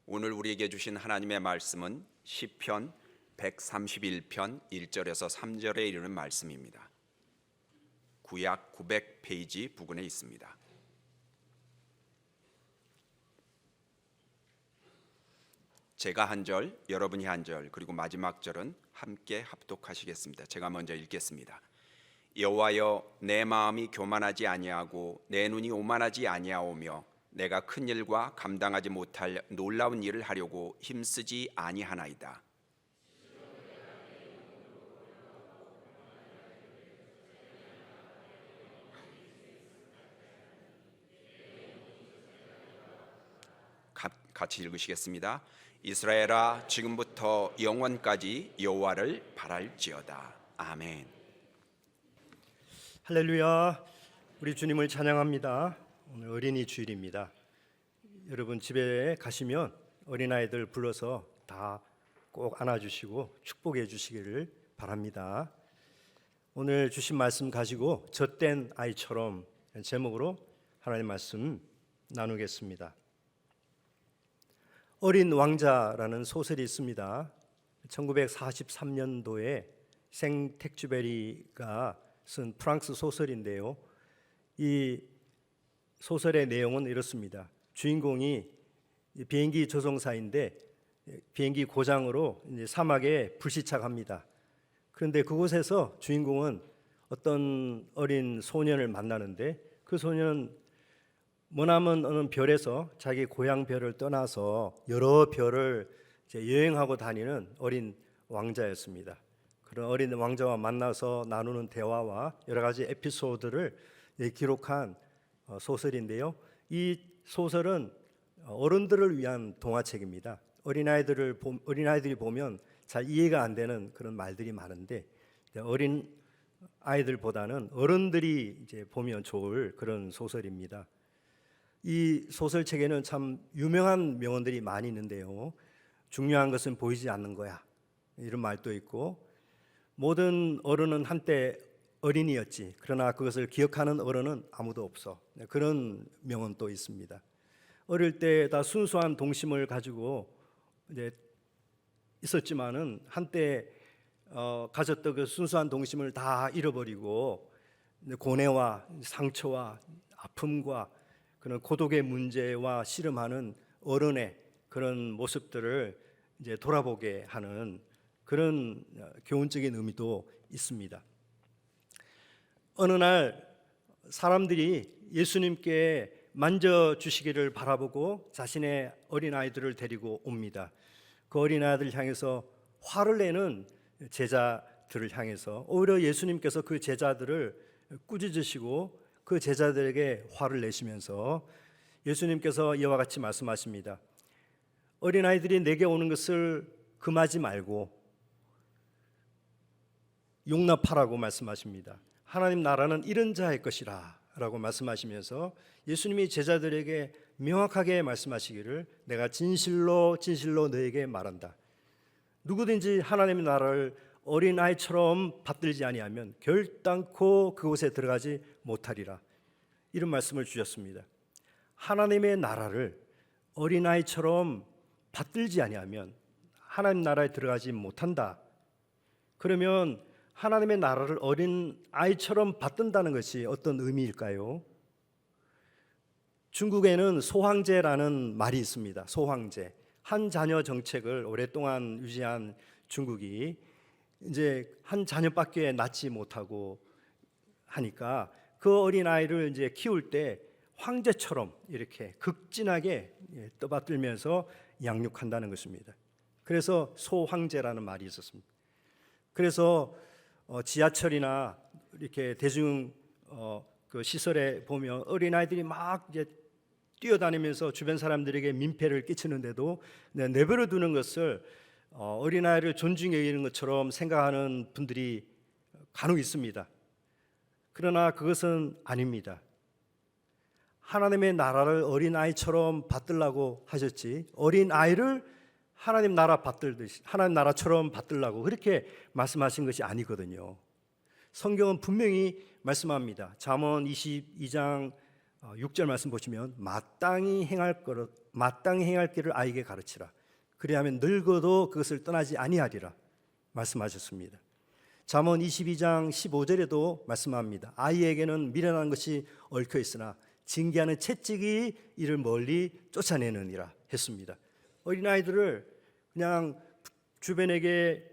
오늘 우리에게 주신 하나님의 말씀은 시편 131편 1절에서 3절에 이르는 말씀입니다. 구약 900페이지 부근에 있습니다. 제가 한 절, 여러분이 한 절, 그리고 마지막 절은 함께 합독하시겠습니다. 제가 먼저 읽겠습니다. 여호와여, 내 마음이 교만하지 아니하고 내 눈이 오만하지 아니하오며 내가 큰 일과 감당하지 못할 놀라운 일을 하려고 힘쓰지 아니하나이다. 같이 읽으시겠습니다. 이스라엘아, 지금부터 영원까지 여호와를 바랄지어다. 아멘. 할렐루야. 우리 주님을 찬양합니다. 오늘 어린이 주일입니다. 여러분 집에 가시면 어린아이들 불러서 다 꼭 안아주시고 축복해 주시기를 바랍니다. 오늘 주신 말씀 가지고 젖된 아이처럼 제목으로 하나님 말씀 나누겠습니다. 어린 왕자라는 소설이 있습니다. 1943년도에 생텍쥐베리가 쓴 프랑스 소설인데요. 이 소설의 내용은 이렇습니다. 주인공이 비행기 조종사인데 비행기 고장으로 이제 사막에 불시착합니다. 그런데 그곳에서 주인공은 어떤 어린 소년을 만나는데 그 소년은 머나먼 어느 별에서 자기 고향 별을 떠나서 여러 별을 이제 여행하고 다니는 어린 왕자였습니다. 그런 어린 왕자와 만나서 나누는 대화와 여러 가지 에피소드를 기록한 소설인데요. 이 소설은 어른들을 위한 동화책입니다. 어린아이들이 보면 잘 이해가 안 되는 그런 말들이 많은데 어린 아이들보다는 어른들이 이제 보면 좋을 그런 소설입니다. 이 소설책에는 참 유명한 명언들이 많이 있는데요. 중요한 것은 보이지 않는 거야, 이런 말도 있고, 모든 어른은 한때 어린이였지 그러나 그것을 기억하는 어른은 아무도 없어, 그런 명언도 있습니다. 어릴 때 다 순수한 동심을 가지고 이제 있었지만은 한때 가졌던 그 순수한 동심을 다 잃어버리고 고뇌와 상처와 아픔과 그런 고독의 문제와 씨름하는 어른의 그런 모습들을 이제 돌아보게 하는 그런 교훈적인 의미도 있습니다. 어느 날 사람들이 예수님께 만져주시기를 바라보고 자신의 어린아이들을 데리고 옵니다. 그 어린아이들 향해서 화를 내는 제자들을 향해서 오히려 예수님께서 그 제자들을 꾸짖으시고 그 제자들에게 화를 내시면서 예수님께서 이와 같이 말씀하십니다. 어린아이들이 내게 오는 것을 금하지 말고 용납하라고 말씀하십니다. 하나님 나라는 이런 자의 것이라 라고 말씀하시면서 예수님이 제자들에게 명확하게 말씀하시기를 내가 진실로 진실로 너에게 말한다. 누구든지 하나님의 나라를 어린아이처럼 받들지 아니하면 결단코 그곳에 들어가지 못하리라. 이런 말씀을 주셨습니다. 하나님의 나라를 어린아이처럼 받들지 아니하면 하나님 나라에 들어가지 못한다. 그러면 하나님의 나라를 어린아이처럼 받든다는 것이 어떤 의미일까요? 중국에는 소황제라는 말이 있습니다. 소황제. 한 자녀 정책을 오랫동안 유지한 중국이 이제 한 자녀밖에 낳지 못하고 하니까 그 어린아이를 이제 키울 때 황제처럼 이렇게 극진하게 떠받들면서 양육한다는 것입니다. 그래서 소황제라는 말이 있었습니다. 그래서 지하철이나 이렇게 대중 그 시설에 보면 어린아이들이 막 이제 뛰어다니면서 주변 사람들에게 민폐를 끼치는데도 내버려 두는 것을 어린아이를 존중해 여기는 것처럼 생각하는 분들이 간혹 있습니다. 그러나 그것은 아닙니다. 하나님의 나라를 어린아이처럼 받들라고 하셨지 어린아이를 하나님 나라 받들듯이 하나님 나라처럼 받들라고 그렇게 말씀하신 것이 아니거든요. 성경은 분명히 말씀합니다. 잠언 22장 6절 말씀 보시면 마땅히 행할 길을 아이에게 가르치라. 그리하면 늙어도 그것을 떠나지 아니하리라 말씀하셨습니다. 잠언 22장 15절에도 말씀합니다. 아이에게는 미련한 것이 얽혀 있으나 징계하는 채찍이 이를 멀리 쫓아내느니라 했습니다. 어린아이들을 그냥 주변에게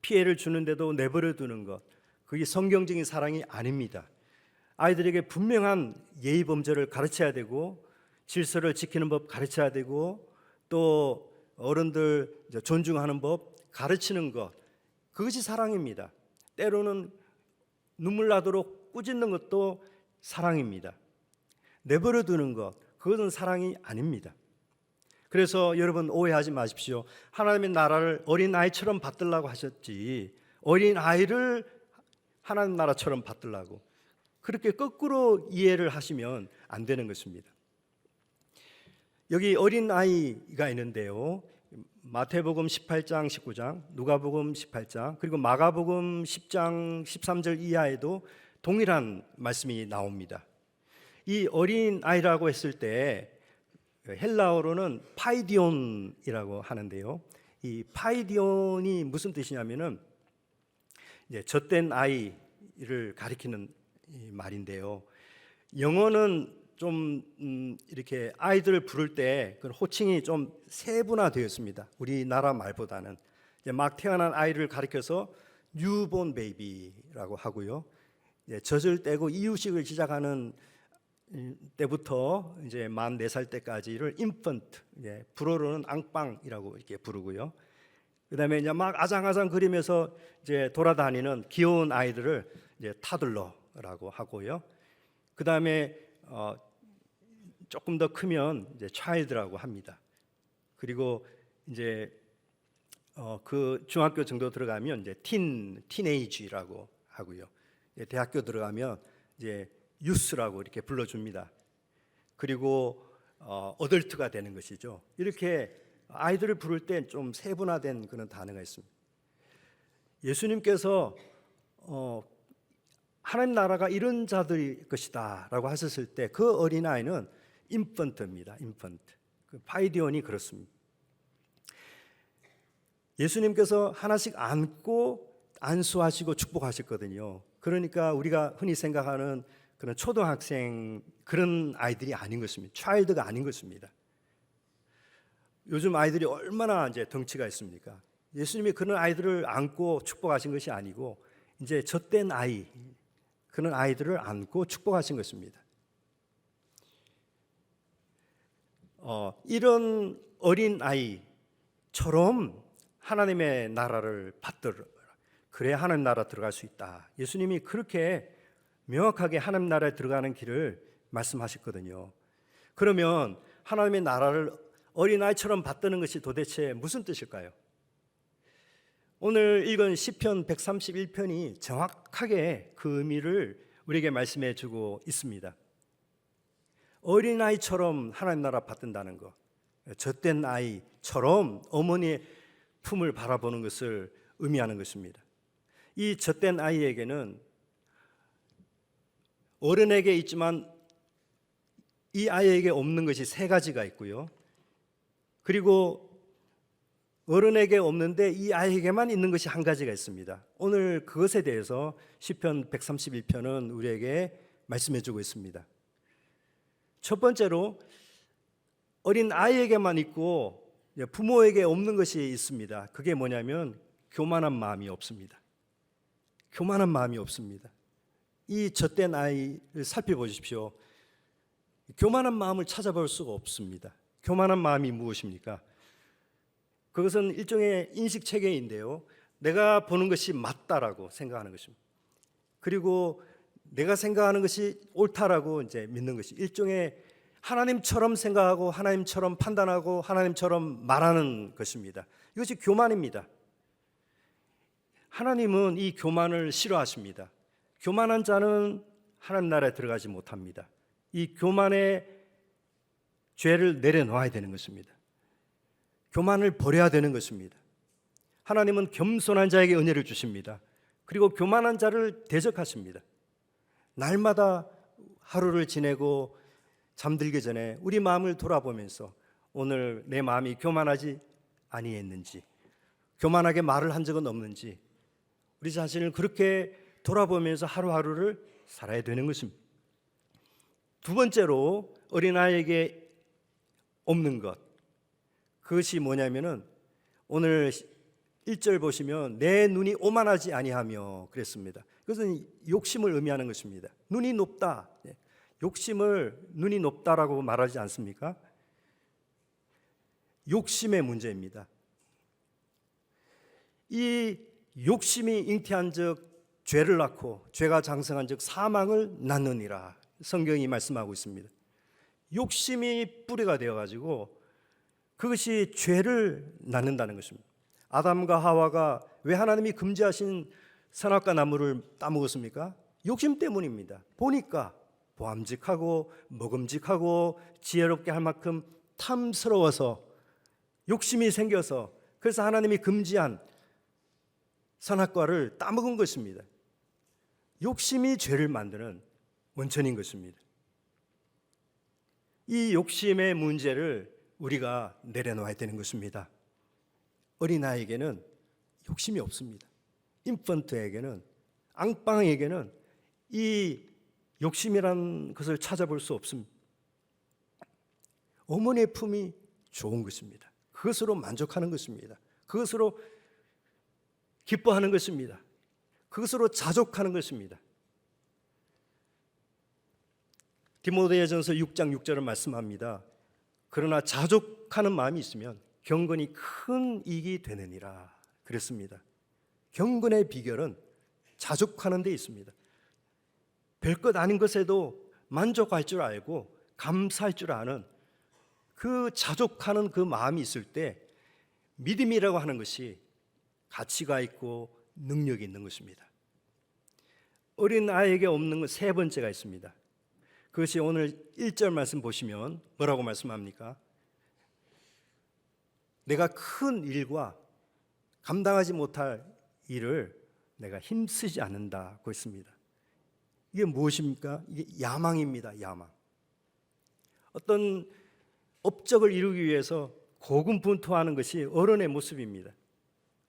피해를 주는데도 내버려 두는 것, 그게 성경적인 사랑이 아닙니다. 아이들에게 분명한 예의 범절을 가르쳐야 되고 질서를 지키는 법 가르쳐야 되고 또 어른들 존중하는 법 가르치는 것, 그것이 사랑입니다. 때로는 눈물 나도록 꾸짖는 것도 사랑입니다. 내버려 두는 것, 그것은 사랑이 아닙니다. 그래서 여러분 오해하지 마십시오. 하나님의 나라를 어린아이처럼 받들라고 하셨지 어린아이를 하나님 나라처럼 받들라고 그렇게 거꾸로 이해를 하시면 안 되는 것입니다. 여기 어린아이가 있는데요, 마태복음 18장 19장, 누가복음 18장, 그리고 마가복음 10장 13절 이하에도 동일한 말씀이 나옵니다. 이 어린아이라고 했을 때 헬라어로는 파이디온이라고 하는데요, 이 파이디온이 무슨 뜻이냐면은 이제 젖된 아이를 가리키는 말인데요, 영어는 좀 이렇게 아이들을 부를 때 그 호칭이 좀 세분화되었습니다. 우리나라 말보다는 이제 막 태어난 아이를 가리켜서 뉴본 베이비라고 하고요, 이제 젖을 떼고 이유식을 시작하는 때부터 이제 만 4살 때까지를 인펀트, 불어로는 앙빵이라고 이렇게 부르고요. 그다음에 이제 막 아장아장 거리면서 이제 돌아다니는 귀여운 아이들을 이제 타들러라고 하고요. 그다음에 조금 더 크면 이제 차일드라고 합니다. 그리고 이제 그 중학교 정도 들어가면 이제 티네이지라고 하고요. 대학교 들어가면 이제 유스라고 이렇게 불러줍니다. 그리고 어덜트가 되는 것이죠. 이렇게 아이들을 부를 때 좀 세분화된 그런 단어가 있습니다. 예수님께서 하나님 나라가 이런 자들일 것이다 라고 하셨을 때 그 어린아이는 인펀트입니다. 인펀트. 그 파이디온이 그렇습니다. 예수님께서 하나씩 안고 안수하시고 축복하셨거든요. 그러니까 우리가 흔히 생각하는 그런 초등학생 그런 아이들이 아닌 것입니다. 차일드가 아닌 것입니다. 요즘 아이들이 얼마나 이제 덩치가 있습니까? 예수님이 그런 아이들을 안고 축복하신 것이 아니고 이제 젖된 아이, 그런 아이들을 안고 축복하신 것입니다. 이런 어린 아이처럼 하나님의 나라를 받들어, 그래야 하나님 나라 들어갈 수 있다. 예수님이 그렇게 명확하게 하나님 나라에 들어가는 길을 말씀하셨거든요. 그러면 하나님의 나라를 어린아이처럼 받드는 것이 도대체 무슨 뜻일까요? 오늘 읽은 시편 131편이 정확하게 그 의미를 우리에게 말씀해 주고 있습니다. 어린아이처럼 하나님 나라 받든다는 것, 젖된 아이처럼 어머니의 품을 바라보는 것을 의미하는 것입니다. 이 젖된 아이에게는 어른에게 있지만 이 아이에게 없는 것이 3가지가 있고요. 그리고 어른에게 없는데 이 아이에게만 있는 것이 1가지가 있습니다. 오늘 그것에 대해서 시편 131편은 우리에게 말씀해 주고 있습니다. 첫 번째로 어린 아이에게만 있고 부모에게 없는 것이 있습니다. 그게 뭐냐면 교만한 마음이 없습니다. 교만한 마음이 없습니다. 이 젖된 아이를 살펴보십시오. 교만한 마음을 찾아볼 수가 없습니다. 교만한 마음이 무엇입니까? 그것은 일종의 인식 체계인데요, 내가 보는 것이 맞다라고 생각하는 것입니다. 그리고 내가 생각하는 것이 옳다라고 이제 믿는 것이 일종의 하나님처럼 생각하고 하나님처럼 판단하고 하나님처럼 말하는 것입니다. 이것이 교만입니다. 하나님은 이 교만을 싫어하십니다. 교만한 자는 하나님 나라에 들어가지 못합니다. 이 교만의 죄를 내려놓아야 되는 것입니다. 교만을 버려야 되는 것입니다. 하나님은 겸손한 자에게 은혜를 주십니다. 그리고 교만한 자를 대적하십니다. 날마다 하루를 지내고 잠들기 전에 우리 마음을 돌아보면서 오늘 내 마음이 교만하지 아니했는지, 교만하게 말을 한 적은 없는지 우리 자신을 그렇게 돌아보면서 하루하루를 살아야 되는 것입니다. 두 번째로 어린아이에게 없는 것, 그것이 뭐냐면은 오늘 1절 보시면 내 눈이 오만하지 아니하며 그랬습니다. 그것은 욕심을 의미하는 것입니다. 눈이 높다, 욕심을 눈이 높다라고 말하지 않습니까? 욕심의 문제입니다. 이 욕심이 잉태한 즉 죄를 낳고 죄가 장성한 즉 사망을 낳느니라, 성경이 말씀하고 있습니다. 욕심이 뿌리가 되어가지고 그것이 죄를 낳는다는 것입니다. 아담과 하와가 왜 하나님이 금지하신 선악과 나무를 따먹었습니까? 욕심 때문입니다. 보니까 보암직하고 먹음직하고 지혜롭게 할 만큼 탐스러워서 욕심이 생겨서, 그래서 하나님이 금지한 선악과를 따먹은 것입니다. 욕심이 죄를 만드는 원천인 것입니다. 이 욕심의 문제를 우리가 내려놓아야 되는 것입니다. 어린아이에게는 욕심이 없습니다. 인펀트에게는, 앙빵에게는 이 욕심이라는 것을 찾아볼 수 없습니다. 어머니의 품이 좋은 것입니다. 그것으로 만족하는 것입니다. 그것으로 기뻐하는 것입니다. 그것으로 자족하는 것입니다. 디모데전서 6장 6절은 말씀합니다. 그러나 자족하는 마음이 있으면 경건이 큰 이익이 되느니라 그랬습니다. 경건의 비결은 자족하는 데 있습니다. 별것 아닌 것에도 만족할 줄 알고 감사할 줄 아는 그 자족하는 그 마음이 있을 때 믿음이라고 하는 것이 가치가 있고 능력이 있는 것입니다. 어린 아이에게 없는 것 세 번째가 있습니다. 그것이 오늘 1절 말씀 보시면 뭐라고 말씀합니까? 내가 큰 일과 감당하지 못할 일을 내가 힘쓰지 않는다고 했습니다. 이게 무엇입니까? 이게 야망입니다. 야망. 어떤 업적을 이루기 위해서 고군분투하는 것이 어른의 모습입니다.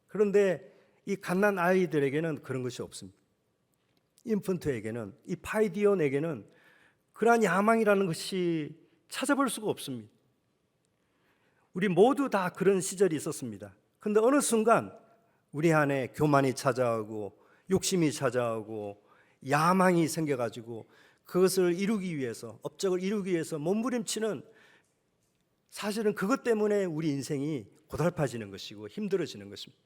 그런데 이 갓난 아이들에게는 그런 것이 없습니다. 인펀트에게는, 이 파이디온에게는 그러한 야망이라는 것이 찾아볼 수가 없습니다. 우리 모두 다 그런 시절이 있었습니다. 그런데 어느 순간 우리 안에 교만이 찾아오고 욕심이 찾아오고 야망이 생겨가지고 그것을 이루기 위해서, 업적을 이루기 위해서 몸부림치는, 사실은 그것 때문에 우리 인생이 고달파지는 것이고 힘들어지는 것입니다.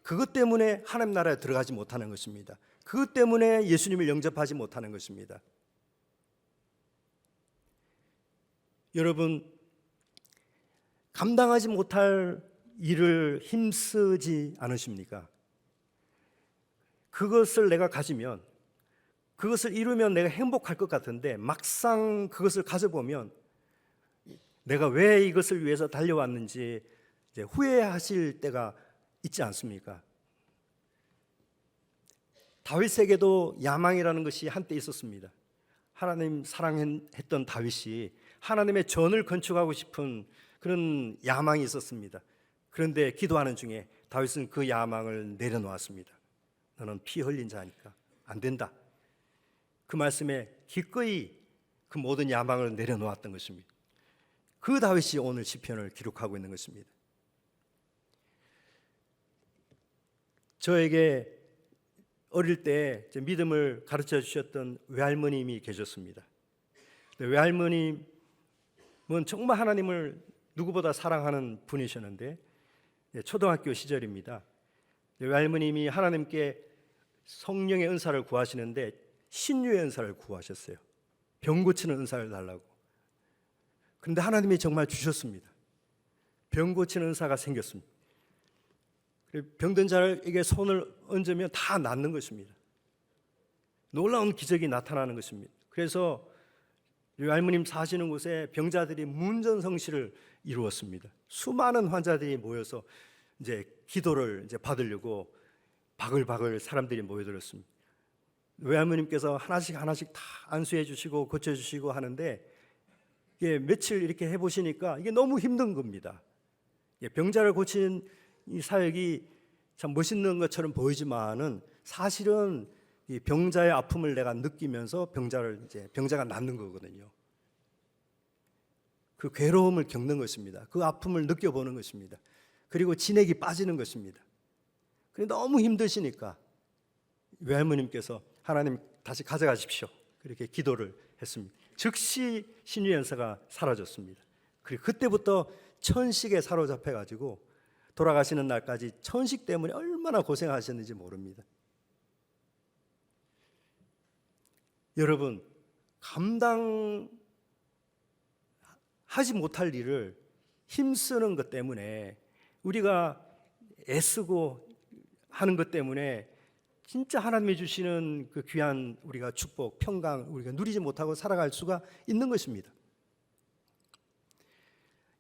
그것 때문에 하나님 나라에 들어가지 못하는 것입니다. 그것 때문에 예수님을 영접하지 못하는 것입니다. 여러분, 감당하지 못할 일을 힘쓰지 않으십니까? 그것을 내가 가지면, 그것을 이루면 내가 행복할 것 같은데 막상 그것을 가져보면 내가 왜 이것을 위해서 달려왔는지 이제 후회하실 때가 있지 않습니까? 다윗에게도 야망이라는 것이 한때 있었습니다. 하나님 사랑했던 다윗이 하나님의 전을 건축하고 싶은 그런 야망이 있었습니다. 그런데 기도하는 중에 다윗은 그 야망을 내려놓았습니다. 너는 피 흘린 자니까 안 된다. 그 말씀에 기꺼이 그 모든 야망을 내려놓았던 것입니다. 그 다윗이 오늘 시편을 기록하고 있는 것입니다. 저에게 어릴 때 믿음을 가르쳐 주셨던 외할머님이 계셨습니다. 외할머님은 정말 하나님을 누구보다 사랑하는 분이셨는데 초등학교 시절입니다. 외할머님이 하나님께 성령의 은사를 구하시는데 신유의 은사를 구하셨어요. 병 고치는 은사를 달라고. 그런데 하나님이 정말 주셨습니다. 병 고치는 은사가 생겼습니다. 병든 자에게 손을 얹으면 다 낫는 것입니다. 놀라운 기적이 나타나는 것입니다. 그래서 할머님 사시는 곳에 병자들이 문전성시를 이루었습니다. 수많은 환자들이 모여서 이제 기도를 이제 받으려고 바글바글 사람들이 모여들었습니다. 외할머님께서 하나씩 다 안수해 주시고 고쳐 주시고 하는데 이게 며칠 이렇게 해보시니까 이게 너무 힘든 겁니다. 병자를 고치는 이 사역이 참 멋있는 것처럼 보이지만은 사실은 이 병자의 아픔을 내가 느끼면서 병자가 낫는 거거든요. 그 괴로움을 겪는 것입니다. 그 아픔을 느껴보는 것입니다. 그리고 진액이 빠지는 것입니다. 그런데 너무 힘드시니까 외할머님께서 하나님 다시 가져가십시오. 그렇게 기도를 했습니다. 즉시 신유연사가 사라졌습니다. 그리고 그때부터 천식에 사로잡혀 가지고 돌아가시는 날까지 천식 때문에 얼마나 고생하셨는지 모릅니다. 여러분, 감당하지 못할 일을 힘쓰는 것 때문에, 우리가 애쓰고 하는 것 때문에 진짜 하나님이 주시는 그 귀한 우리가 축복, 평강 우리가 누리지 못하고 살아갈 수가 있는 것입니다.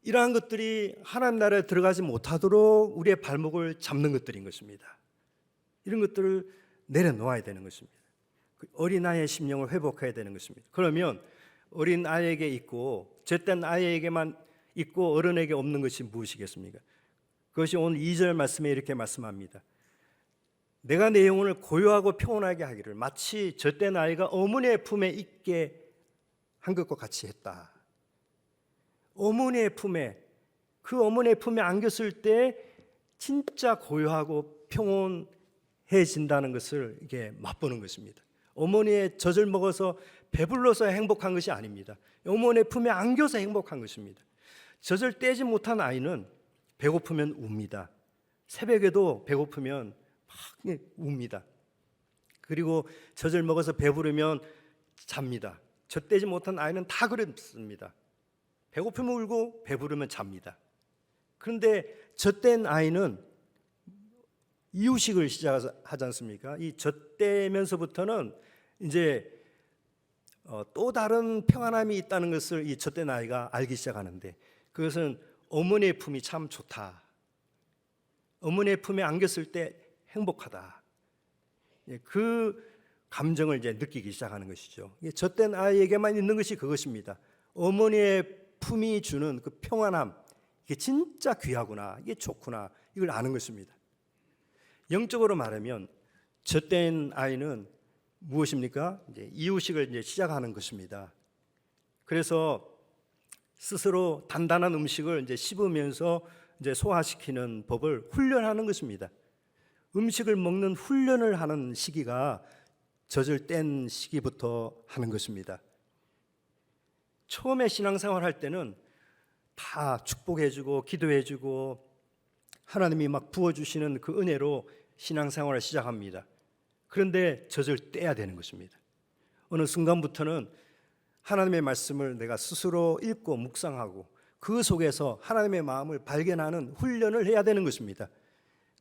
이러한 것들이 하나님 나라에 들어가지 못하도록 우리의 발목을 잡는 것들인 것입니다. 이런 것들을 내려놓아야 되는 것입니다. 어린아이의 심령을 회복해야 되는 것입니다. 그러면 어린아이에게 있고 젖된 아이에게만 있고 어른에게 없는 것이 무엇이겠습니까? 그것이 오늘 2절 말씀에 이렇게 말씀합니다. 내가 내 영혼을 고요하고 평온하게 하기를 마치 젖된 아이가 어머니의 품에 있게 한 것과 같이 했다. 어머니의 품에, 그 어머니의 품에 안겼을 때 진짜 고요하고 평온해진다는 것을 이게 맛보는 것입니다. 어머니의 젖을 먹어서 배불러서 행복한 것이 아닙니다. 어머니의 품에 안겨서 행복한 것입니다. 젖을 떼지 못한 아이는 배고프면 웁니다. 새벽에도 배고프면 막 웁니다. 그리고 젖을 먹어서 배부르면 잡니다. 젖 떼지 못한 아이는 다 그렇습니다. 배고프면 울고 배부르면 잡니다. 그런데 젖된 아이는 이유식을 시작하지 않습니까? 이 젖대면서부터는 이제 또 다른 평안함이 있다는 것을 이 젖된 아이가 알기 시작하는데, 그것은 어머니의 품이 참 좋다. 어머니의 품에 안겼을 때 행복하다. 그 감정을 이제 느끼기 시작하는 것이죠. 젖된 아이에게만 있는 것이 그것입니다. 어머니의 품이 주는 그 평안함, 이게 진짜 귀하구나, 이게 좋구나, 이걸 아는 것입니다. 영적으로 말하면 젖된 아이는 무엇입니까? 이제 이유식을 이제 시작하는 것입니다. 그래서 스스로 단단한 음식을 이제 씹으면서 이제 소화시키는 법을 훈련하는 것입니다. 음식을 먹는 훈련을 하는 시기가 젖을 뗀 시기부터 하는 것입니다. 처음에 신앙생활 할 때는 다 축복해주고 기도해주고 하나님이 막 부어주시는 그 은혜로 신앙생활을 시작합니다. 그런데 젖을 떼야 되는 것입니다. 어느 순간부터는 하나님의 말씀을 내가 스스로 읽고 묵상하고 그 속에서 하나님의 마음을 발견하는 훈련을 해야 되는 것입니다.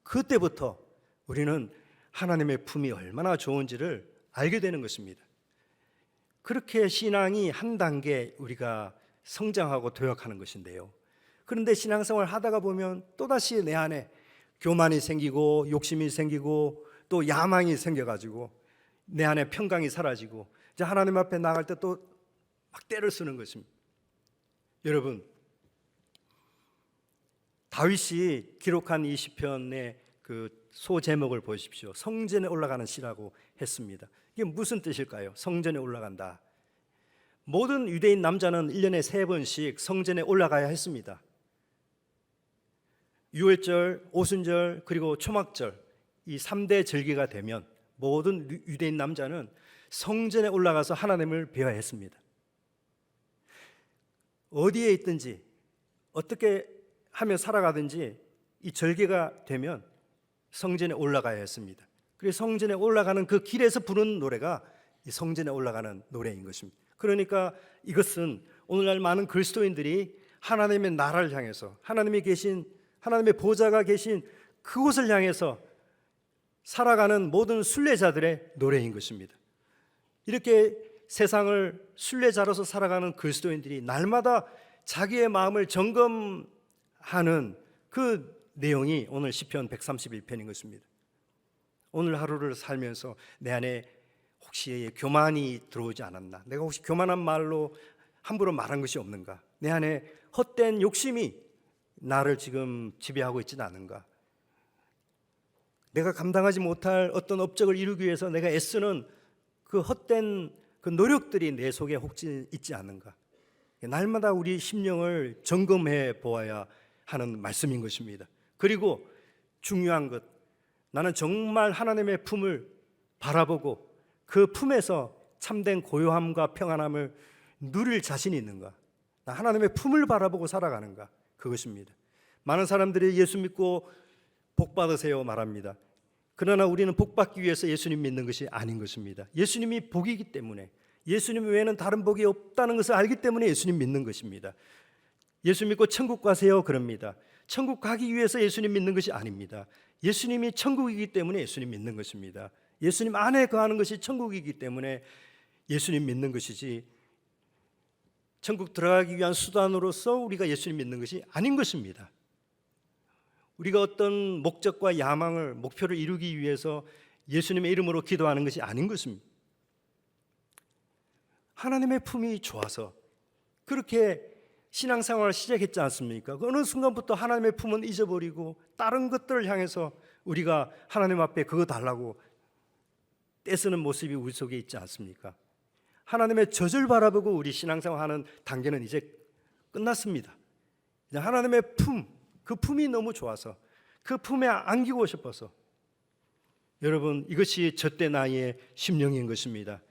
그때부터 우리는 하나님의 품이 얼마나 좋은지를 알게 되는 것입니다. 그렇게 신앙이 한 단계 우리가 성장하고 도약하는 것인데요. 그런데 신앙생활 하다가 보면 또다시 내 안에 교만이 생기고 욕심이 생기고 또 야망이 생겨가지고 내 안에 평강이 사라지고 이제 하나님 앞에 나갈 때 또 막 때를 쓰는 것입니다. 여러분, 다윗이 기록한 이 시편의 그 소제목을 보십시오. 성전에 올라가는 시라고 했습니다. 이게 무슨 뜻일까요? 성전에 올라간다. 모든 유대인 남자는 1년에 3번씩 성전에 올라가야 했습니다. 유월절, 오순절, 그리고 초막절, 이 3대 절기가 되면 모든 유대인 남자는 성전에 올라가서 하나님을 배워야 했습니다. 어디에 있든지 어떻게 하며 살아가든지 이 절기가 되면 성전에 올라가야 했습니다. 그래서 성전에 올라가는 그 길에서 부르는 노래가 이 성전에 올라가는 노래인 것입니다. 그러니까 이것은 오늘날 많은 그리스도인들이 하나님의 나라를 향해서 하나님이 계신, 하나님의 보좌가 계신 그곳을 향해서 살아가는 모든 순례자들의 노래인 것입니다. 이렇게 세상을 순례자로서 살아가는 그리스도인들이 날마다 자기의 마음을 점검하는 그 내용이 오늘 시편 131편인 것입니다. 오늘 하루를 살면서 내 안에 혹시 교만이 들어오지 않았나? 내가 혹시 교만한 말로 함부로 말한 것이 없는가? 내 안에 헛된 욕심이 나를 지금 지배하고 있지는 않은가? 내가 감당하지 못할 어떤 업적을 이루기 위해서 내가 애쓰는 그 헛된 그 노력들이 내 속에 혹시 있지 않은가? 날마다 우리 심령을 점검해 보아야 하는 말씀인 것입니다. 그리고 중요한 것, 나는 정말 하나님의 품을 바라보고 그 품에서 참된 고요함과 평안함을 누릴 자신이 있는가? 나 하나님의 품을 바라보고 살아가는가? 그것입니다. 많은 사람들이 예수 믿고 복 받으세요 말합니다. 그러나 우리는 복 받기 위해서 예수님 믿는 것이 아닌 것입니다. 예수님이 복이기 때문에, 예수님 외에는 다른 복이 없다는 것을 알기 때문에 예수님 믿는 것입니다. 예수 믿고 천국 가세요 그럽니다. 천국 가기 위해서 예수님 믿는 것이 아닙니다. 예수님이 천국이기 때문에 예수님 믿는 것입니다. 예수님 안에 거하는 것이 천국이기 때문에 예수님 믿는 것이지, 천국 들어가기 위한 수단으로서 우리가 예수님 믿는 것이 아닌 것입니다. 우리가 어떤 목적과 야망을, 목표를 이루기 위해서 예수님의 이름으로 기도하는 것이 아닌 것입니다. 하나님의 품이 좋아서 그렇게 신앙생활을 시작했지 않습니까? 어느 순간부터 하나님의 품은 잊어버리고 다른 것들을 향해서 우리가 하나님 앞에 그거 달라고 떼쓰는 모습이 우리 속에 있지 않습니까? 하나님의 젖을 바라보고 우리 신앙생활하는 단계는 이제 끝났습니다. 이제 하나님의 품, 그 품이 너무 좋아서 그 품에 안기고 싶어서, 여러분 이것이 젖된 아이의 심령인 것입니다.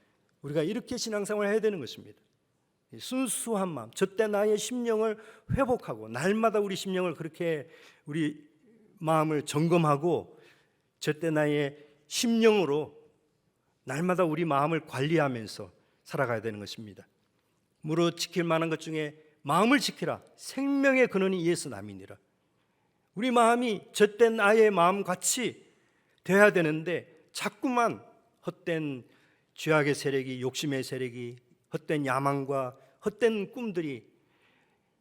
우리가 이렇게 신앙생활을 해야 되는 것입니다. 순수한 마음, 젖된 아이의 심령을 회복하고 날마다 우리 심령을 그렇게 우리 마음을 점검하고 젖된 아이의 심령으로 날마다 우리 마음을 관리하면서 살아가야 되는 것입니다. 무릇 지킬 만한 것 중에 마음을 지키라. 생명의 근원이 예수 남이니라. 우리 마음이 젖된 아이의 마음같이 되어야 되는데 자꾸만 헛된 죄악의 세력이, 욕심의 세력이, 헛된 야망과 헛된 꿈들이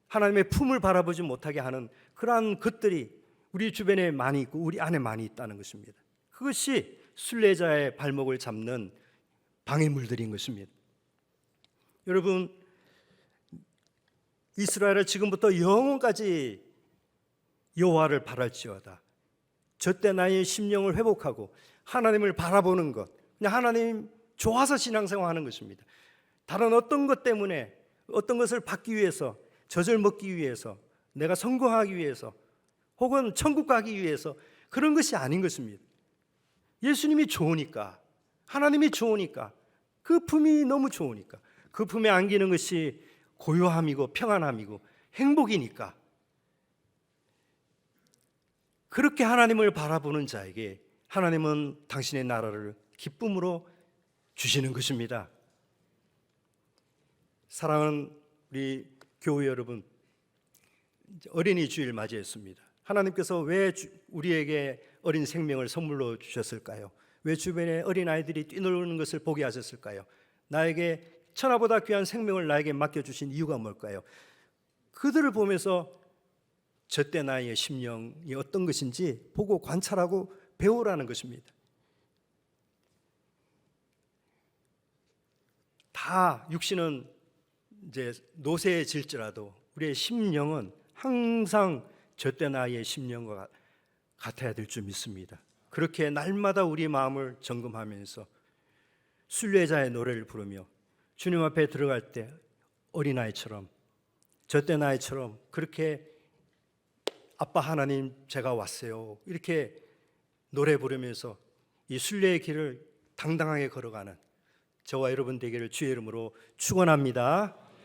하나님의 품을 바라보지 못하게 하는 그러한 것들이 우리 주변에 많이 있고 우리 안에 많이 있다는 것입니다. 그것이 순례자의 발목을 잡는 방해물들인 것입니다. 여러분, 이스라엘을 지금부터 영원까지 여호와를 바랄지어다. 젖된 나의 심령을 회복하고 하나님을 바라보는 것, 그냥 하나님 좋아서 신앙생활하는 것입니다. 다른 어떤 것 때문에, 어떤 것을 받기 위해서, 젖을 먹기 위해서, 내가 성공하기 위해서, 혹은 천국 가기 위해서 그런 것이 아닌 것입니다. 예수님이 좋으니까, 하나님이 좋으니까, 그 품이 너무 좋으니까, 그 품에 안기는 것이 고요함이고 평안함이고 행복이니까, 그렇게 하나님을 바라보는 자에게 하나님은 당신의 나라를 기쁨으로 주시는 것입니다. 사랑하는 우리 교회 여러분, 어린이 주일 맞이했습니다. 하나님께서 왜 우리에게 어린 생명을 선물로 주셨을까요? 왜 주변에 어린아이들이 뛰노는 것을 보게 하셨을까요? 나에게 천하보다 귀한 생명을 나에게 맡겨주신 이유가 뭘까요? 그들을 보면서 젖된 아이의 심령이 어떤 것인지 보고 관찰하고 배우라는 것입니다. 다 육신은 이제 노쇠질지라도 우리의 심령은 항상 젖된 아이의 심령과 같아야 될 줄 믿습니다. 그렇게 날마다 우리 마음을 점검하면서 순례자의 노래를 부르며 주님 앞에 들어갈 때 어린아이처럼, 젖된 아이처럼 그렇게 아빠 하나님 제가 왔어요 이렇게 노래 부르면서 이 순례의 길을 당당하게 걸어가는 저와 여러분 되기를 주의 이름으로 축원합니다.